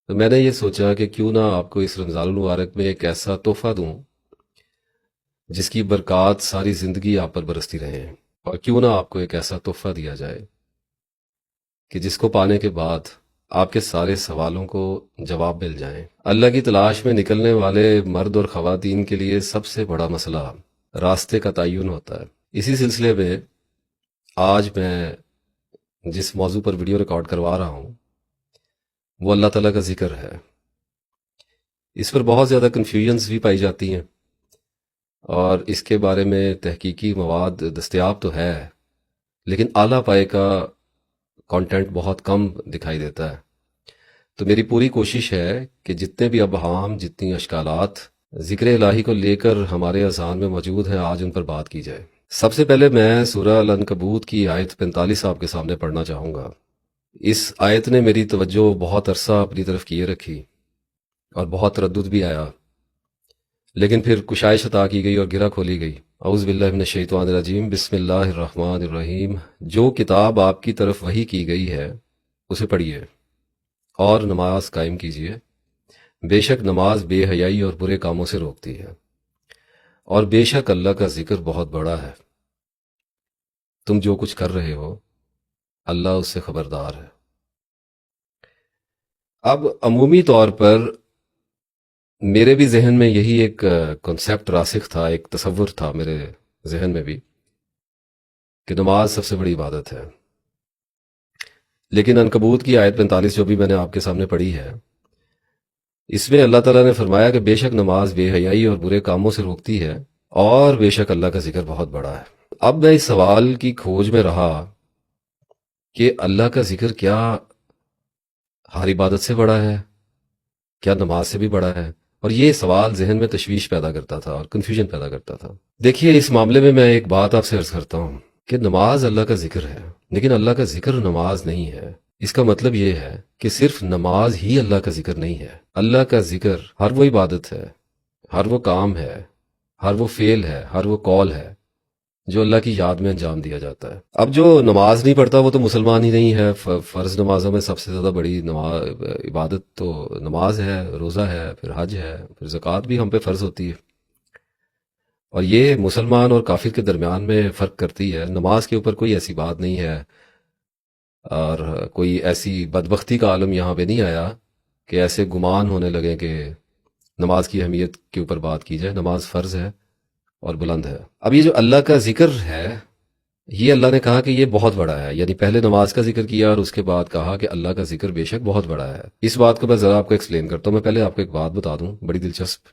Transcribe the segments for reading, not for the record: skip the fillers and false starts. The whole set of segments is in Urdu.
تو میں نے یہ سوچا کہ کیوں نہ آپ کو اس رمضان المبارک میں ایک ایسا تحفہ دوں جس کی برکات ساری زندگی آپ پر برستی رہے، اور کیوں نہ آپ کو ایک ایسا تحفہ دیا جائے کہ جس کو پانے کے بعد آپ کے سارے سوالوں کو جواب مل جائیں۔ اللہ کی تلاش میں نکلنے والے مرد اور خواتین کے لیے سب سے بڑا مسئلہ راستے کا تعین ہوتا ہے۔ اسی سلسلے میں آج میں جس موضوع پر ویڈیو ریکارڈ کروا رہا ہوں وہ اللہ تعالیٰ کا ذکر ہے۔ اس پر بہت زیادہ کنفیوژنز بھی پائی جاتی ہیں، اور اس کے بارے میں تحقیقی مواد دستیاب تو ہے، لیکن اعلیٰ پائے کا کانٹینٹ بہت کم دکھائی دیتا ہے۔ تو میری پوری کوشش ہے کہ جتنے بھی ابہام، جتنی اشکالات ذکر الہی کو لے کر ہمارے اذہان میں موجود ہیں، آج ان پر بات کی جائے۔ سب سے پہلے میں سورہ العنکبوت کی آیت 45 آپ کے سامنے پڑھنا چاہوں گا۔ اس آیت نے میری توجہ بہت عرصہ اپنی طرف کیے رکھی اور بہت تردد بھی آیا، لیکن پھر کشائش عطا کی گئی اور گرہ کھولی گئی۔ اعوذ باللہ من الشیطان الرجیم، بسم اللہ الرحمن الرحیم۔ جو کتاب آپ کی طرف وحی کی گئی ہے اسے پڑھیے اور نماز قائم کیجیے، بے شک نماز بے حیائی اور برے کاموں سے روکتی ہے، اور بے شک اللہ کا ذکر بہت بڑا ہے۔ تم جو کچھ کر رہے ہو اللہ اس سے خبردار ہے۔ اب عمومی طور پر میرے بھی ذہن میں یہی ایک کنسیپٹ راسخ تھا، ایک تصور تھا میرے ذہن میں بھی، کہ نماز سب سے بڑی عبادت ہے۔ لیکن عنکبوت کی آیت 45 جو بھی میں نے آپ کے سامنے پڑھی ہے، اس میں اللہ تعالیٰ نے فرمایا کہ بے شک نماز بے حیائی اور برے کاموں سے روکتی ہے، اور بے شک اللہ کا ذکر بہت بڑا ہے۔ اب میں اس سوال کی کھوج میں رہا کہ اللہ کا ذکر کیا ہر عبادت سے بڑا ہے؟ کیا نماز سے بھی بڑا ہے؟ اور یہ سوال ذہن میں تشویش پیدا کرتا تھا اور کنفیوژن پیدا کرتا تھا۔ دیکھیے، اس معاملے میں میں ایک بات آپ سے عرض کرتا ہوں کہ نماز اللہ کا ذکر ہے، لیکن اللہ کا ذکر نماز نہیں ہے۔ اس کا مطلب یہ ہے کہ صرف نماز ہی اللہ کا ذکر نہیں ہے۔ اللہ کا ذکر ہر وہ عبادت ہے، ہر وہ کام ہے، ہر وہ فعل ہے، ہر وہ قول ہے جو اللہ کی یاد میں انجام دیا جاتا ہے۔ اب جو نماز نہیں پڑھتا وہ تو مسلمان ہی نہیں ہے۔ فرض نمازوں میں سب سے زیادہ بڑی عبادت تو نماز ہے، روزہ ہے، پھر حج ہے، پھر زکوٰۃ بھی ہم پہ فرض ہوتی ہے، اور یہ مسلمان اور کافر کے درمیان میں فرق کرتی ہے۔ نماز کے اوپر کوئی ایسی بات نہیں ہے، اور کوئی ایسی بدبختی کا عالم یہاں پہ نہیں آیا کہ ایسے گمان ہونے لگے کہ نماز کی اہمیت کے اوپر بات کی جائے۔ نماز فرض ہے اور بلند ہے۔ اب یہ جو اللہ کا ذکر ہے، یہ اللہ نے کہا کہ یہ بہت بڑا ہے، یعنی پہلے نماز کا ذکر کیا اور اس کے بعد کہا کہ اللہ کا ذکر بے شک بہت بڑا ہے۔ اس بات کو میں ذرا آپ کو ایکسپلین کرتا ہوں۔ میں پہلے آپ کو ایک بات بتا دوں بڑی دلچسپ،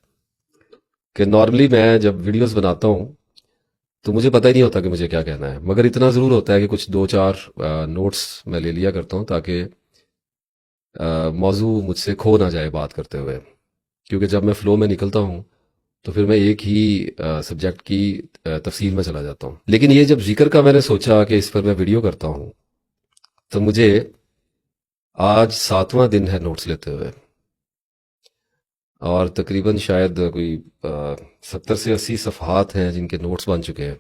کہ نارملی میں جب ویڈیوز بناتا ہوں تو مجھے پتہ ہی نہیں ہوتا کہ مجھے کیا کہنا ہے، مگر اتنا ضرور ہوتا ہے کہ کچھ دو چار نوٹس میں لے لیا کرتا ہوں تاکہ موضوع مجھ سے کھو نہ جائے بات کرتے ہوئے، کیونکہ جب میں فلو میں نکلتا ہوں تو پھر میں ایک ہی سبجیکٹ کی تفصیل میں چلا جاتا ہوں۔ لیکن یہ جب ذکر کا میں نے سوچا کہ اس پر میں ویڈیو کرتا ہوں، تو مجھے آج 7واں دن ہے نوٹس لیتے ہوئے، اور تقریباً شاید کوئی 70 سے 80 صفحات ہیں جن کے نوٹس بن چکے ہیں،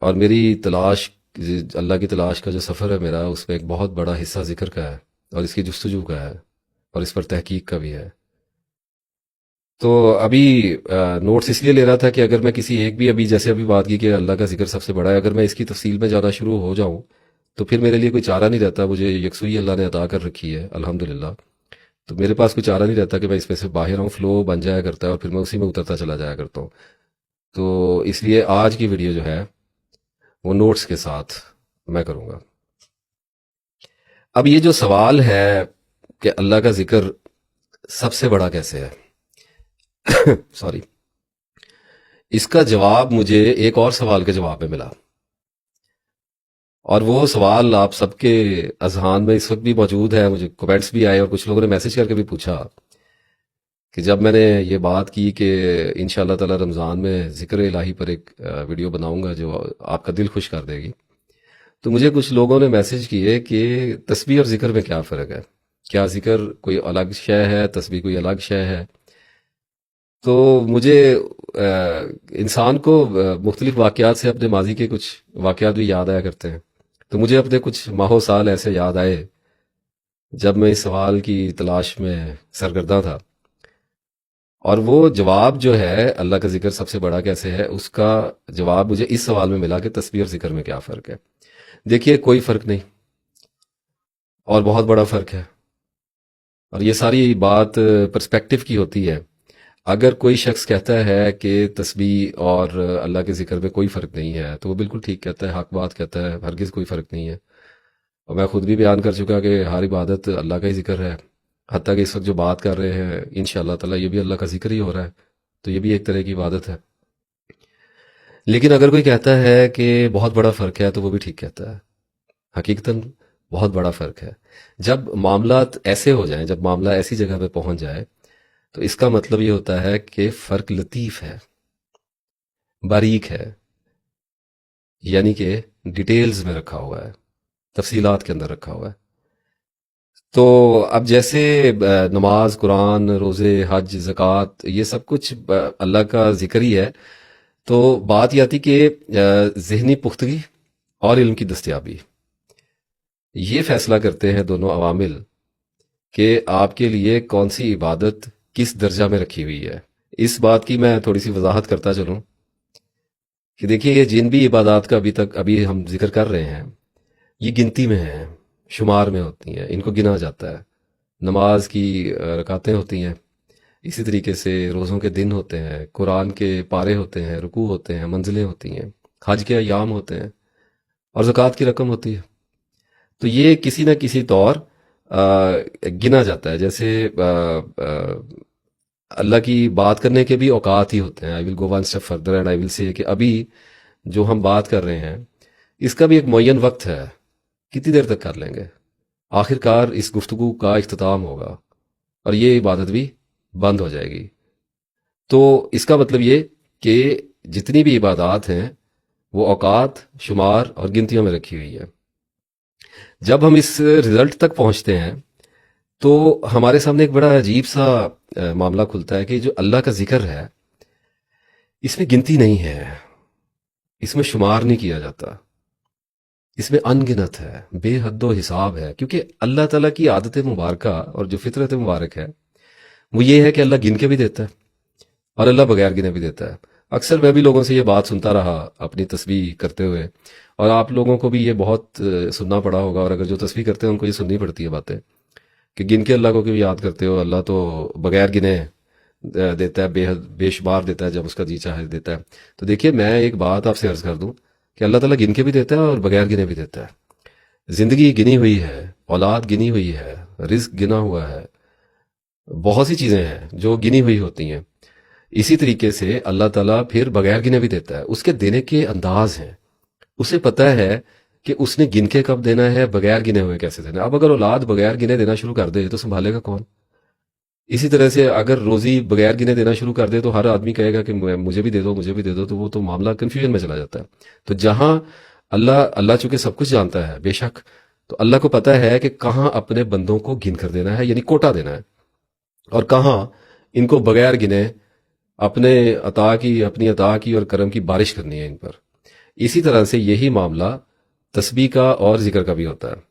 اور میری تلاش، اللہ کی تلاش کا جو سفر ہے میرا، اس میں ایک بہت بڑا حصہ ذکر کا ہے اور اس کی جستجو کا ہے اور اس پر تحقیق کا بھی ہے۔ تو ابھی نوٹس اس لیے لے رہا تھا کہ اگر میں کسی ایک بھی، ابھی جیسے ابھی بات کی کہ اللہ کا ذکر سب سے بڑا ہے، اگر میں اس کی تفصیل میں جانا شروع ہو جاؤں تو پھر میرے لیے کوئی چارہ نہیں رہتا۔ مجھے یکسوئی اللہ نے عطا کر رکھی ہے الحمدللہ، تو میرے پاس کوئی چارہ نہیں رہتا کہ میں اس میں سے باہر آؤں۔ فلو بن جایا کرتا ہے اور پھر میں اسی میں اترتا چلا جایا کرتا ہوں۔ تو اس لیے آج کی ویڈیو جو ہے وہ نوٹس کے ساتھ میں کروں گا۔ اب یہ جو سوال ہے کہ اللہ کا ذکر سب سے بڑا کیسے ہے، سوری، اس کا جواب مجھے ایک اور سوال کے جواب میں ملا، اور وہ سوال آپ سب کے اذہان میں اس وقت بھی موجود ہے۔ مجھے کمنٹس بھی آئے اور کچھ لوگوں نے میسج کر کے بھی پوچھا کہ جب میں نے یہ بات کی کہ انشاءاللہ تعالی رمضان میں ذکر الہی پر ایک ویڈیو بناؤں گا جو آپ کا دل خوش کر دے گی، تو مجھے کچھ لوگوں نے میسج کیے کہ تسبیح اور ذکر میں کیا فرق ہے، کیا ذکر کوئی الگ شے ہے، تسبیح کوئی الگ شے ہے؟ تو مجھے انسان کو مختلف واقعات سے اپنے ماضی کے کچھ واقعات بھی یاد آیا کرتے ہیں، تو مجھے اپنے کچھ ماہ و سال ایسے یاد آئے جب میں اس سوال کی تلاش میں سرگرداں تھا، اور وہ جواب جو ہے اللہ کا ذکر سب سے بڑا کیسے ہے، اس کا جواب مجھے اس سوال میں ملا کہ تسبیح اور ذکر میں کیا فرق ہے۔ دیکھیے کوئی فرق نہیں، اور بہت بڑا فرق ہے، اور یہ ساری بات پرسپیکٹو کی ہوتی ہے۔ اگر کوئی شخص کہتا ہے کہ تسبیح اور اللہ کے ذکر میں کوئی فرق نہیں ہے تو وہ بالکل ٹھیک کہتا ہے، حق بات کہتا ہے، ہرگز کوئی فرق نہیں ہے۔ اور میں خود بھی بیان کر چکا کہ ہر عبادت اللہ کا ہی ذکر ہے، حتیٰ کہ اس وقت جو بات کر رہے ہیں انشاءاللہ تعالی یہ بھی اللہ کا ذکر ہی ہو رہا ہے، تو یہ بھی ایک طرح کی عبادت ہے۔ لیکن اگر کوئی کہتا ہے کہ بہت بڑا فرق ہے تو وہ بھی ٹھیک کہتا ہے، حقیقتاً بہت بڑا فرق ہے۔ جب معاملات ایسے ہو جائیں، جب معاملہ ایسی جگہ پہ پہنچ جائے تو اس کا مطلب یہ ہوتا ہے کہ فرق لطیف ہے، باریک ہے، یعنی کہ ڈیٹیلز میں رکھا ہوا ہے، تفصیلات کے اندر رکھا ہوا ہے۔ تو اب جیسے نماز، قرآن، روزے، حج، زکوٰۃ، یہ سب کچھ اللہ کا ذکر ہی ہے، تو بات یہ آتی کہ ذہنی پختگی اور علم کی دستیابی، یہ فیصلہ کرتے ہیں دونوں عوامل کہ آپ کے لیے کون سی عبادت کس درجہ میں رکھی ہوئی ہے۔ اس بات کی میں تھوڑی سی وضاحت کرتا چلوں کہ دیکھیے یہ جن بھی عبادات کا ابھی ہم ذکر کر رہے ہیں، یہ گنتی میں ہیں، شمار میں ہوتی ہیں، ان کو گنا جاتا ہے۔ نماز کی رکعتیں ہوتی ہیں، اسی طریقے سے روزوں کے دن ہوتے ہیں، قرآن کے پارے ہوتے ہیں، رکوع ہوتے ہیں، منزلیں ہوتی ہیں، حج کے ایام ہوتے ہیں، اور زکوٰۃ کی رقم ہوتی ہے۔ تو یہ کسی نہ کسی طور گنا جاتا ہے۔ جیسے اللہ کی بات کرنے کے بھی اوقات ہی ہوتے ہیں۔ I will go one step further and I will say کہ ابھی جو ہم بات کر رہے ہیں اس کا بھی ایک معین وقت ہے، کتنی دیر تک کر لیں گے، آخر کار اس گفتگو کا اختتام ہوگا اور یہ عبادت بھی بند ہو جائے گی۔ تو اس کا مطلب یہ کہ جتنی بھی عبادات ہیں وہ اوقات، شمار اور گنتیوں میں رکھی ہوئی ہے۔ جب ہم اس رزلٹ تک پہنچتے ہیں تو ہمارے سامنے ایک بڑا عجیب سا معاملہ کھلتا ہے کہ جو اللہ کا ذکر ہے اس میں گنتی نہیں ہے، اس میں شمار نہیں کیا جاتا، اس میں ان گنت ہے، بے حد و حساب ہے، کیونکہ اللہ تعالیٰ کی عادت مبارکہ اور جو فطرت مبارک ہے وہ یہ ہے کہ اللہ گن کے بھی دیتا ہے اور اللہ بغیر گنے بھی دیتا ہے۔ اکثر میں بھی لوگوں سے یہ بات سنتا رہا اپنی تسبیح کرتے ہوئے، اور آپ لوگوں کو بھی یہ بہت سننا پڑا ہوگا، اور اگر جو تسبیح کرتے ہیں ان کو یہ سننی پڑتی ہے باتیں کہ گن کے اللہ کو کیوں یاد کرتے ہو، اللہ تو بغیر گنے دیتا ہے، بے شمار دیتا ہے، جب اس کا جی چاہے دیتا ہے۔ تو دیکھیے میں ایک بات آپ سے عرض کر دوں کہ اللہ تعالیٰ گن کے بھی دیتا ہے اور بغیر گنے بھی دیتا ہے۔ زندگی گنی ہوئی ہے، اولاد گنی ہوئی ہے، رزق گنا ہوا ہے، بہت سی چیزیں ہیں جو گنی ہوئی ہوتی ہیں۔ اسی طریقے سے اللہ تعالیٰ پھر بغیر گنے بھی دیتا ہے، اس کے دینے کے انداز ہیں، اسے پتہ ہے کہ اس نے گن کے کب دینا ہے، بغیر گنے ہوئے کیسے دینا ہے۔ اب اگر اولاد بغیر گنے دینا شروع کر دے تو سنبھالے گا کون؟ اسی طرح سے اگر روزی بغیر گنے دینا شروع کر دے تو ہر آدمی کہے گا کہ مجھے بھی دے دو، مجھے بھی دے دو، تو وہ تو معاملہ کنفیوژن میں چلا جاتا ہے۔ تو جہاں اللہ چونکہ سب کچھ جانتا ہے بے شک، تو اللہ کو پتہ ہے کہ کہاں اپنے بندوں کو گن کر دینا ہے، یعنی کوٹا دینا ہے، اور کہاں ان کو بغیر گنے اپنی عطا کی اور کرم کی بارش کرنی ہے ان پر۔ اسی طرح سے یہی معاملہ تسبیح کا اور ذکر کا بھی ہوتا ہے۔